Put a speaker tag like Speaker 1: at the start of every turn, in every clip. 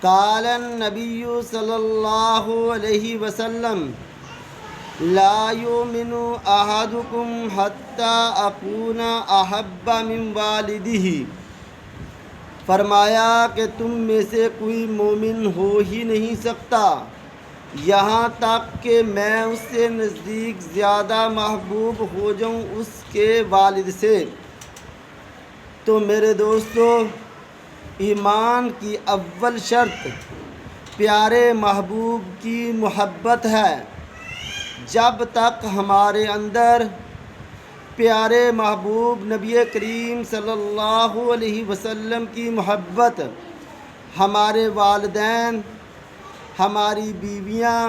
Speaker 1: قال النبی صلی اللہ علیہ وسلم لا یؤمن احدکم حتی اکون احب من والدہ، فرمایا کہ تم میں سے کوئی مومن ہو ہی نہیں سکتا یہاں تک کہ میں اس سے نزدیک زیادہ محبوب ہو جاؤں اس کے والد سے۔ تو میرے دوستو، ایمان کی اول شرط پیارے محبوب کی محبت ہے۔ جب تک ہمارے اندر پیارے محبوب نبی کریم صلی اللہ علیہ وسلم کی محبت، ہمارے والدین، ہماری بیویاں،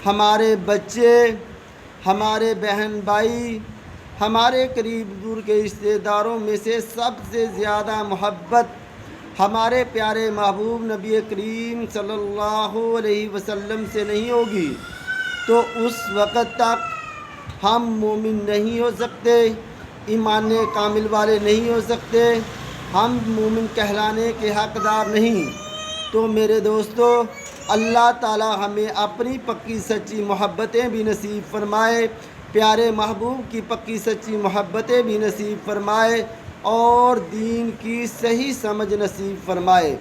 Speaker 1: ہمارے بچے، ہمارے بہن بھائی، ہمارے قریب دور کے رشتہ داروں میں سے سب سے زیادہ محبت ہمارے پیارے محبوب نبی کریم صلی اللہ علیہ وسلم سے نہیں ہوگی تو اس وقت تک ہم مومن نہیں ہو سکتے، ایمان کامل والے نہیں ہو سکتے، ہم مومن کہلانے کے حقدار نہیں۔ تو میرے دوستو، اللہ تعالی ہمیں اپنی پکی سچی محبتیں بھی نصیب فرمائے، پیارے محبوب کی پکی سچی محبتیں بھی نصیب فرمائے اور دین کی صحیح سمجھ نصیب فرمائے۔